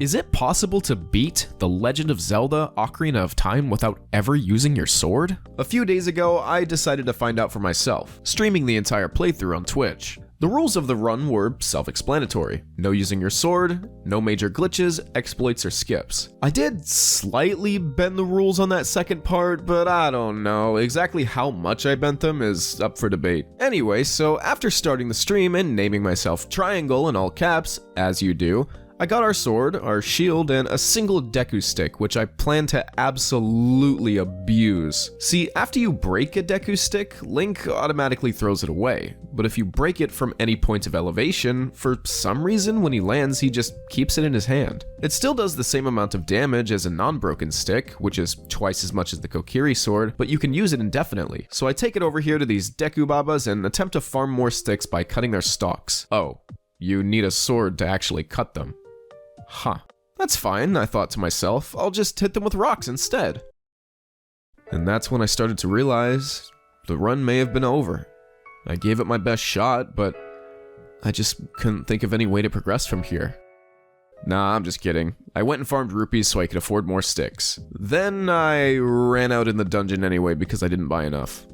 Is it possible to beat The Legend of Zelda: Ocarina of Time without ever using your sword? A few days ago, I decided to find out for myself, streaming the entire playthrough on Twitch. The rules of the run were self-explanatory. No using your sword, no major glitches, exploits, or skips. I did slightly bend the rules on that second part, but I don't know. Exactly how much I bent them is up for debate. Anyway, so after starting the stream and naming myself Triangle in all caps, as you do, I got our sword, our shield, and a single Deku stick, which I plan to absolutely abuse. See, after you break a Deku stick, Link automatically throws it away. But if you break it from any point of elevation, for some reason when he lands, he just keeps it in his hand. It still does the same amount of damage as a non-broken stick, which is twice as much as the Kokiri sword, but you can use it indefinitely. So I take it over here to these Deku Babas and attempt to farm more sticks by cutting their stalks. Oh, you need a sword to actually cut them. Huh. That's fine, I thought to myself. I'll just hit them with rocks instead. And that's when I started to realize the run may have been over. I gave it my best shot, but I just couldn't think of any way to progress from here. Nah, I'm just kidding. I went and farmed rupees so I could afford more sticks. Then I ran out in the dungeon anyway because I didn't buy enough.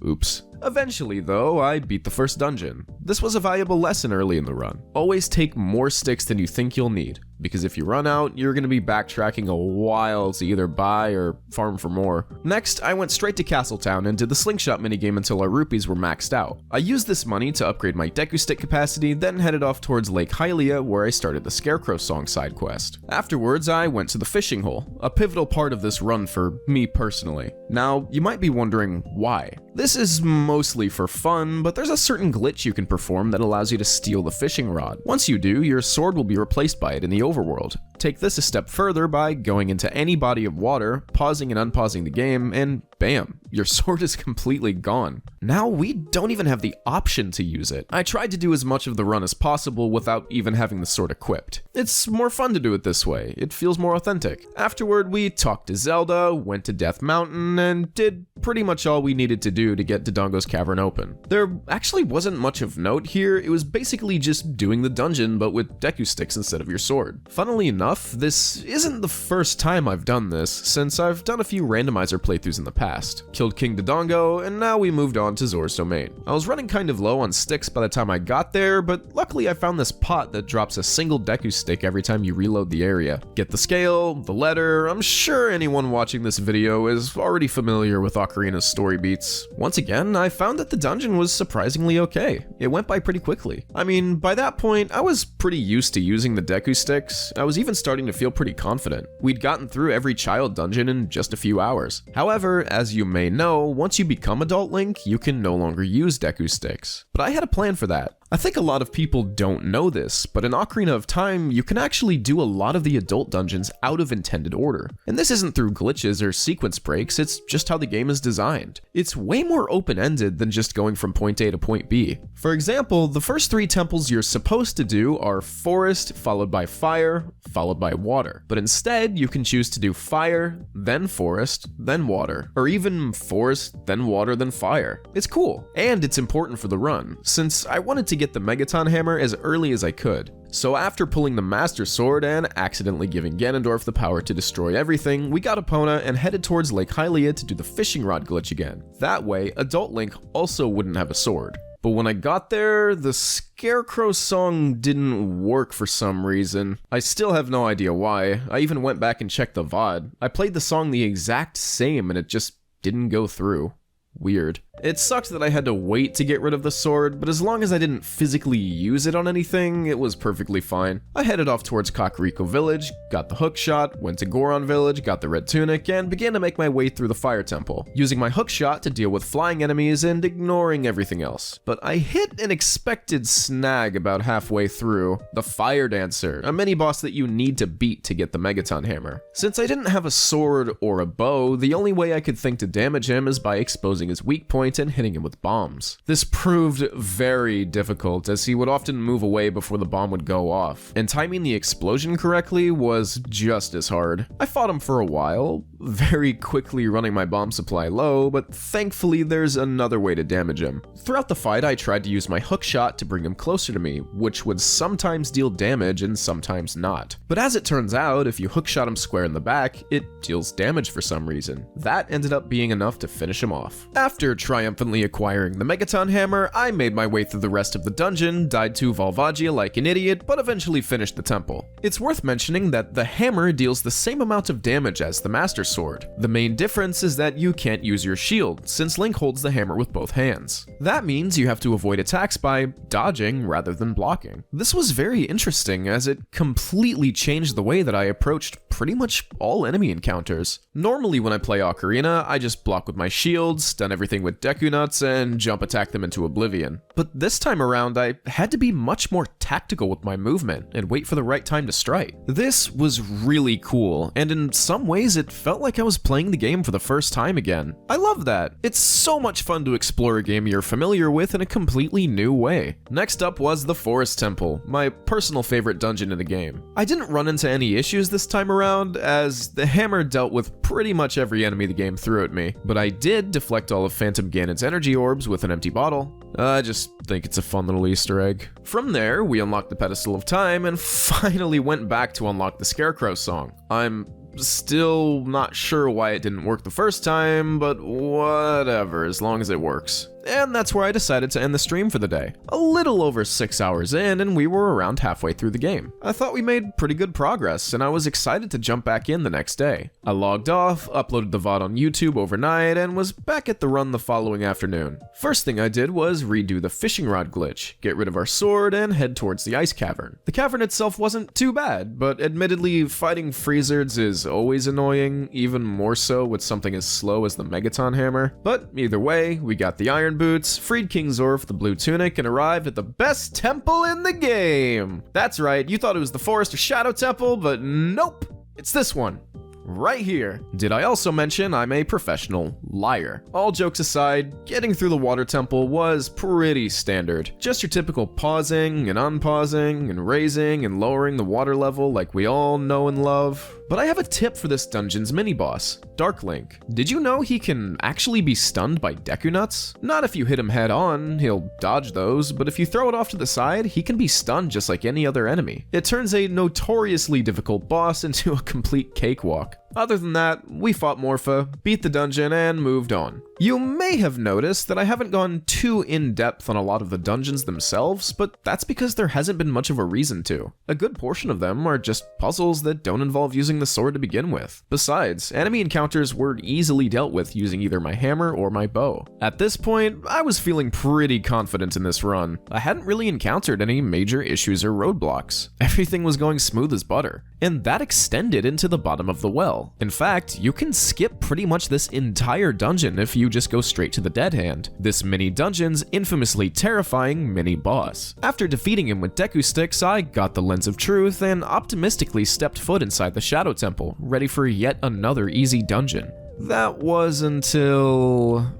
Oops. Eventually, though, I beat the first dungeon. This was a valuable lesson early in the run. Always take more sticks than you think you'll need, because if you run out, you're going to be backtracking a while to either buy or farm for more. Next, I went straight to Castletown and did the slingshot minigame until our rupees were maxed out. I used this money to upgrade my Deku stick capacity, then headed off towards Lake Hylia, where I started the Scarecrow Song side quest. Afterwards, I went to the fishing hole, a pivotal part of this run for me personally. Now, you might be wondering why. This is mostly for fun, but there's a certain glitch you can perform that allows you to steal the fishing rod. Once you do, your sword will be replaced by it in the overworld. Take this a step further by going into any body of water, pausing and unpausing the game, and bam, your sword is completely gone. Now we don't even have the option to use it. I tried to do as much of the run as possible without even having the sword equipped. It's more fun to do it this way, it feels more authentic. Afterward, we talked to Zelda, went to Death Mountain, and did pretty much all we needed to do to get Dodongo's Cavern open. There actually wasn't much of note here, it was basically just doing the dungeon but with Deku sticks instead of your sword. Funnily enough, this isn't the first time I've done this, since I've done a few randomizer playthroughs in the past. Killed King Dodongo, and now we moved on to Zora's Domain. I was running kind of low on sticks by the time I got there, but luckily I found this pot that drops a single Deku stick every time you reload the area. Get the scale, the letter. I'm sure anyone watching this video is already familiar with Ocarina's story beats. Once again, I found that the dungeon was surprisingly okay. It went by pretty quickly. I mean, by that point, I was pretty used to using the Deku sticks. I was even starting to feel pretty confident. We'd gotten through every child dungeon in just a few hours. However, as you may know, once you become Adult Link, you can no longer use Deku sticks. But I had a plan for that. I think a lot of people don't know this, but in Ocarina of Time, you can actually do a lot of the adult dungeons out of intended order. And this isn't through glitches or sequence breaks, it's just how the game is designed. It's way more open-ended than just going from point A to point B. For example, the first 3 temples you're supposed to do are forest, followed by fire, followed by water. But instead, you can choose to do fire, then forest, then water, or even forest, then water, then fire. It's cool, and it's important for the run, since I wanted to get the Megaton Hammer as early as I could. So after pulling the Master Sword and accidentally giving Ganondorf the power to destroy everything, we got Epona and headed towards Lake Hylia to do the fishing rod glitch again. That way, Adult Link also wouldn't have a sword. But when I got there, the Scarecrow Song didn't work for some reason. I still have no idea why. I even went back and checked the VOD. I played the song the exact same and it just didn't go through. Weird. It sucked that I had to wait to get rid of the sword, but as long as I didn't physically use it on anything, it was perfectly fine. I headed off towards Kakariko Village, got the hookshot, went to Goron Village, got the red tunic, and began to make my way through the fire temple, using my hookshot to deal with flying enemies and ignoring everything else. But I hit an expected snag about halfway through, the Fire Dancer, a mini-boss that you need to beat to get the Megaton Hammer. Since I didn't have a sword or a bow, the only way I could think to damage him is by exposing exposing his weak point and hitting him with bombs. This proved very difficult, as he would often move away before the bomb would go off, and timing the explosion correctly was just as hard. I fought him for a while, very quickly running my bomb supply low, but thankfully there's another way to damage him. Throughout the fight, I tried to use my hook shot to bring him closer to me, which would sometimes deal damage and sometimes not. But as it turns out, if you hookshot him square in the back, it deals damage for some reason. That ended up being enough to finish him off. After triumphantly acquiring the Megaton Hammer, I made my way through the rest of the dungeon, died to Volvagia like an idiot, but eventually finished the temple. It's worth mentioning that the hammer deals the same amount of damage as the Master Sword. The main difference is that you can't use your shield, since Link holds the hammer with both hands. That means you have to avoid attacks by dodging rather than blocking. This was very interesting, as it completely changed the way that I approached pretty much all enemy encounters. Normally when I play Ocarina, I just block with my shield, stun everything with Deku Nuts, and jump attack them into oblivion. But this time around, I had to be much more tactical with my movement and wait for the right time to strike. This was really cool, and in some ways it felt like I was playing the game for the first time again. I love that. It's so much fun to explore a game you're familiar with in a completely new way. Next up was the Forest Temple, my personal favorite dungeon in the game. I didn't run into any issues this time around, as the hammer dealt with pretty much every enemy the game threw at me, but I did deflect all of Phantom Ganon's energy orbs with an empty bottle. I just think it's a fun little Easter egg. From there, we unlocked the Pedestal of Time and finally went back to unlock the Scarecrow song. I'm still not sure why it didn't work the first time, but whatever, as long as it works. And that's where I decided to end the stream for the day. A little over 6 hours in, and we were around halfway through the game. I thought we made pretty good progress, and I was excited to jump back in the next day. I logged off, uploaded the VOD on YouTube overnight, and was back at the run the following afternoon. First thing I did was redo the fishing rod glitch, get rid of our sword, and head towards the ice cavern. The cavern itself wasn't too bad, but admittedly, fighting freezards is always annoying, even more so with something as slow as the Megaton Hammer. But either way, we got the iron boots, freed King Zor with the blue tunic, and arrived at the best temple in the game. That's right, you thought it was the Forest or Shadow Temple, but nope, it's this one. Right here. Did I also mention I'm a professional liar? All jokes aside, getting through the water temple was pretty standard. Just your typical pausing and unpausing and raising and lowering the water level like we all know and love. But I have a tip for this dungeon's mini-boss, Dark Link. Did you know he can actually be stunned by Deku Nuts? Not if you hit him head on, he'll dodge those, but if you throw it off to the side, he can be stunned just like any other enemy. It turns a notoriously difficult boss into a complete cakewalk. Other than that, we fought Morpha, beat the dungeon, and moved on. You may have noticed that I haven't gone too in-depth on a lot of the dungeons themselves, but that's because there hasn't been much of a reason to. A good portion of them are just puzzles that don't involve using the sword to begin with. Besides, enemy encounters were easily dealt with using either my hammer or my bow. At this point, I was feeling pretty confident in this run. I hadn't really encountered any major issues or roadblocks. Everything was going smooth as butter. And that extended into the bottom of the well. In fact, you can skip pretty much this entire dungeon if you just go straight to the Dead Hand, this mini dungeon's infamously terrifying mini boss. After defeating him with Deku Sticks, I got the Lens of Truth and optimistically stepped foot inside the Shadow Temple, ready for yet another easy dungeon. That was until...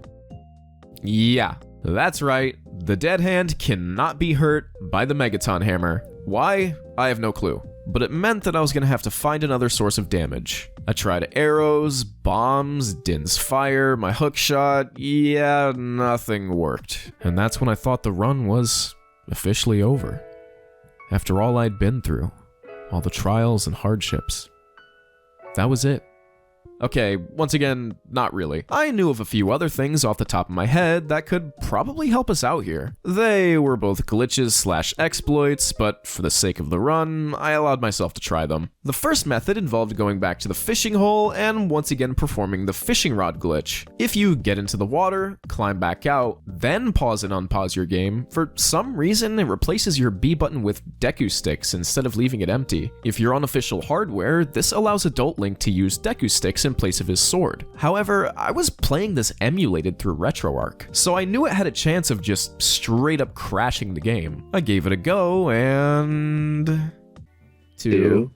yeah, that's right, the Dead Hand cannot be hurt by the Megaton Hammer. Why? I have no clue. But it meant that I was going to have to find another source of damage. I tried arrows, bombs, Din's fire, my hook shot, yeah, nothing worked. And that's when I thought the run was officially over. After all I'd been through, all the trials and hardships, that was it. Okay, once again, not really. I knew of a few other things off the top of my head that could probably help us out here. They were both glitches / exploits, but for the sake of the run, I allowed myself to try them. The first method involved going back to the fishing hole and once again performing the fishing rod glitch. If you get into the water, climb back out, then pause and unpause your game, for some reason it replaces your B button with Deku Sticks instead of leaving it empty. If you're on official hardware, this allows Adult Link to use Deku Sticks in place of his sword. However, I was playing this emulated through RetroArch, so I knew it had a chance of just straight up crashing the game. I gave it a go, and... 2,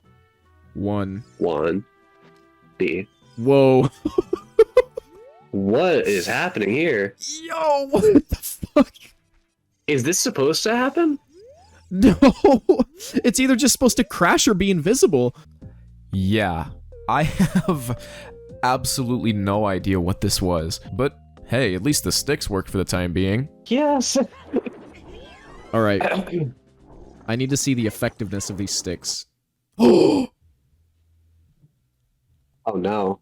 1, B. Whoa. What is happening here? Yo, what the fuck? Is this supposed to happen? No, it's either just supposed to crash or be invisible. Yeah, I have absolutely no idea what this was, but hey, at least the sticks worked for the time being. Yes. All right, I need to see the effectiveness of these sticks. Oh no.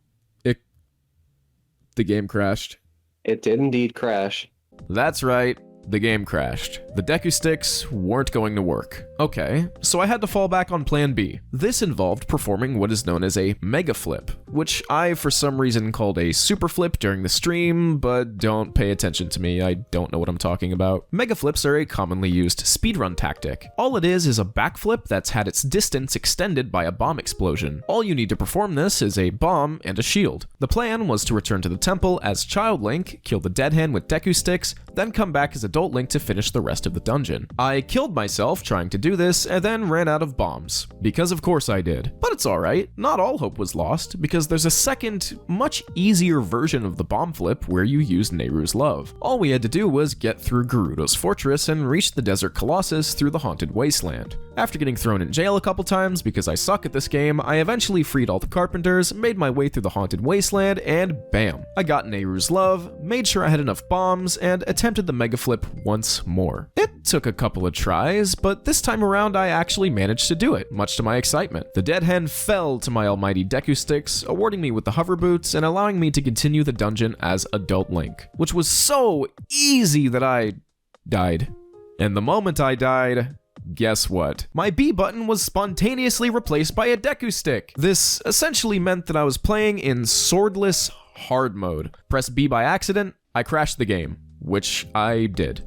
The game crashed. It did indeed crash. That's right. The game crashed. The Deku sticks weren't going to work. Okay, so I had to fall back on plan B. This involved performing what is known as a mega flip, which I for some reason called a super flip during the stream, but don't pay attention to me, I don't know what I'm talking about. Mega flips are a commonly used speedrun tactic. All it is a backflip that's had its distance extended by a bomb explosion. All you need to perform this is a bomb and a shield. The plan was to return to the temple as Child Link, kill the dead hand with Deku sticks, then come back as Adult Link to finish the rest of the dungeon. I killed myself trying to do this and then ran out of bombs. Because of course I did. But it's alright, not all hope was lost, because there's a second, much easier version of the bomb flip where you use Nehru's Love. All we had to do was get through Gerudo's fortress and reach the Desert Colossus through the Haunted Wasteland. After getting thrown in jail a couple times because I suck at this game, I eventually freed all the carpenters, made my way through the Haunted Wasteland, and bam! I got Nehru's Love, made sure I had enough bombs, and attempted the mega flip once more. It took a couple of tries, but this time around I actually managed to do it, much to my excitement. The dead hen fell to my almighty Deku sticks, awarding me with the hover boots and allowing me to continue the dungeon as Adult Link, which was so easy that I died. And the moment I died, guess what? My B button was spontaneously replaced by a Deku stick. This essentially meant that I was playing in swordless hard mode. Press B by accident, I crashed the game, which I did.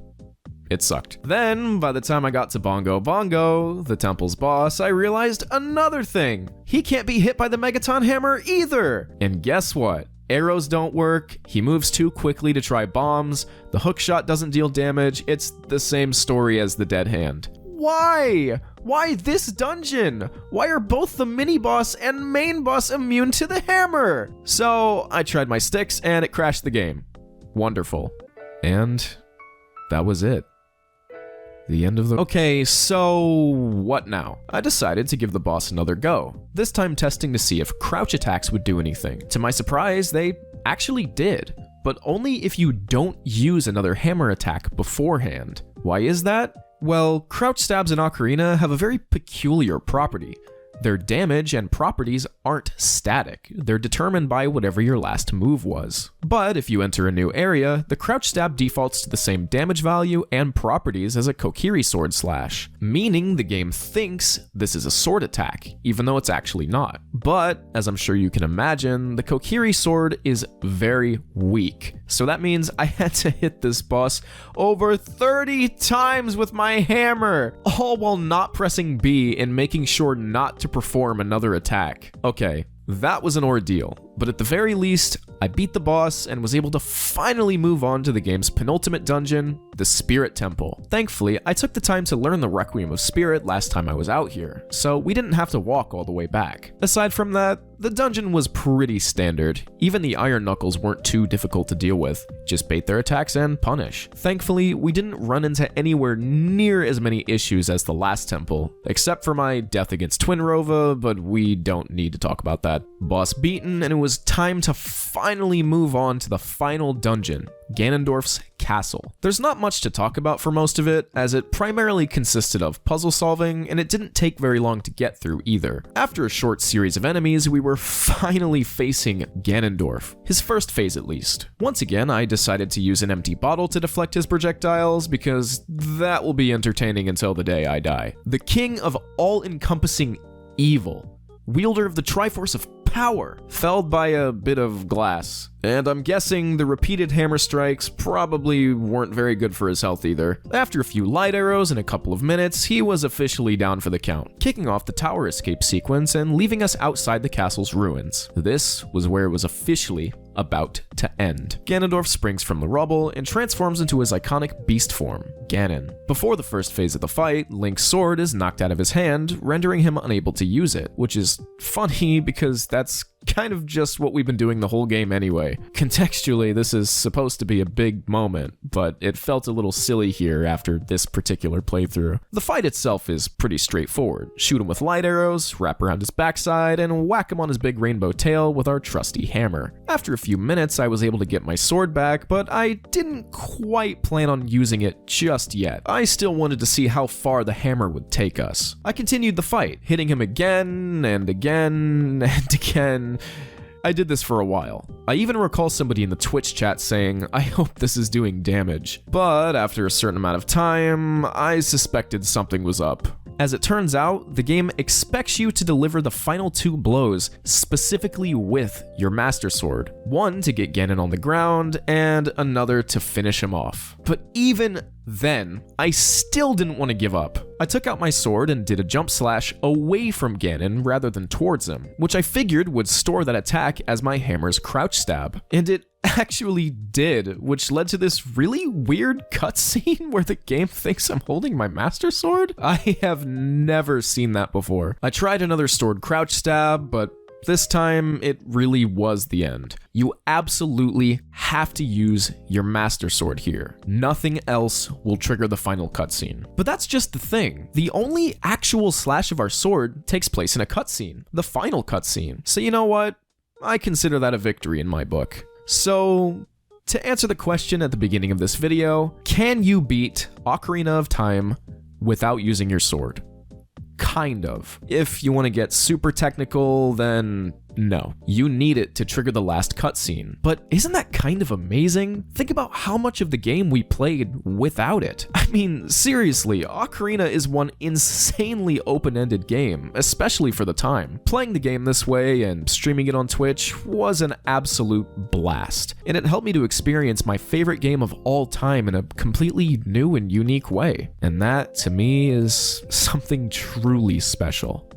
It sucked. Then, by the time I got to Bongo Bongo, the temple's boss, I realized another thing. He can't be hit by the Megaton Hammer either! And guess what? Arrows don't work, he moves too quickly to try bombs, the hookshot doesn't deal damage, it's the same story as the dead hand. Why? Why this dungeon? Why are both the mini-boss and main boss immune to the hammer? So, I tried my sticks and it crashed the game. Wonderful. And that was it. The end of the... Okay, so what now? I decided to give the boss another go, this time testing to see if crouch attacks would do anything. To my surprise, they actually did, but only if you don't use another hammer attack beforehand. Why is that? Well, crouch stabs in Ocarina have a very peculiar property. Their damage and properties aren't static, they're determined by whatever your last move was. But if you enter a new area, the crouch stab defaults to the same damage value and properties as a Kokiri sword slash, meaning the game thinks this is a sword attack, even though it's actually not. But, as I'm sure you can imagine, the Kokiri sword is very weak, so that means I had to hit this boss over 30 times with my hammer, all while not pressing B and making sure not to perform another attack. Okay, that was an ordeal, but at the very least, I beat the boss and was able to finally move on to the game's penultimate dungeon, the Spirit Temple. Thankfully, I took the time to learn the Requiem of Spirit last time I was out here, so we didn't have to walk all the way back. Aside from that, the dungeon was pretty standard. Even the Iron Knuckles weren't too difficult to deal with. Just bait their attacks and punish. Thankfully, we didn't run into anywhere near as many issues as the last temple, except for my death against Twinrova, but we don't need to talk about that. Boss beaten, and it was time to finally move on to the final dungeon, Ganondorf's castle. There's not much to talk about for most of it, as it primarily consisted of puzzle solving, and it didn't take very long to get through either. After a short series of enemies, we were finally facing Ganondorf, his first phase at least. Once again, I decided to use an empty bottle to deflect his projectiles, because that will be entertaining until the day I die. The king of all-encompassing evil, wielder of the Triforce of Power, felled by a bit of glass. And I'm guessing the repeated hammer strikes probably weren't very good for his health either. After a few light arrows and a couple of minutes, he was officially down for the count, kicking off the tower escape sequence and leaving us outside the castle's ruins. This was where it was officially about to end. Ganondorf springs from the rubble and transforms into his iconic beast form, Ganon. Before the first phase of the fight, Link's sword is knocked out of his hand, rendering him unable to use it, which is funny because that's kind of just what we've been doing the whole game anyway. Contextually, this is supposed to be a big moment, but it felt a little silly here after this particular playthrough. The fight itself is pretty straightforward. Shoot him with light arrows, wrap around his backside, and whack him on his big rainbow tail with our trusty hammer. After a few minutes, I was able to get my sword back, but I didn't quite plan on using it just yet. I still wanted to see how far the hammer would take us. I continued the fight, hitting him again and again and again. I did this for a while. I even recall somebody in the Twitch chat saying, "I hope this is doing damage." But after a certain amount of time, I suspected something was up. As it turns out, the game expects you to deliver the final 2 blows specifically with your Master Sword. One to get Ganon on the ground, and another to finish him off. But even then, I still didn't want to give up. I took out my sword and did a jump slash away from Ganon rather than towards him, which I figured would store that attack as my hammer's crouch stab. And it actually did, which led to this really weird cutscene where the game thinks I'm holding my Master Sword? I have never seen that before. I tried another sword crouch stab, but this time, it really was the end. You absolutely have to use your Master Sword here. Nothing else will trigger the final cutscene. But that's just the thing. The only actual slash of our sword takes place in a cutscene, the final cutscene. So you know what? I consider that a victory in my book. So, to answer the question at the beginning of this video, can you beat Ocarina of Time without using your sword? Kind of. If you want to get super technical, then no. You need it to trigger the last cutscene. But isn't that kind of amazing? Think about how much of the game we played without it. I mean, seriously, Ocarina is one insanely open-ended game, especially for the time. Playing the game this way and streaming it on Twitch was an absolute blast. And it helped me to experience my favorite game of all time in a completely new and unique way. And that, to me, is something truly special.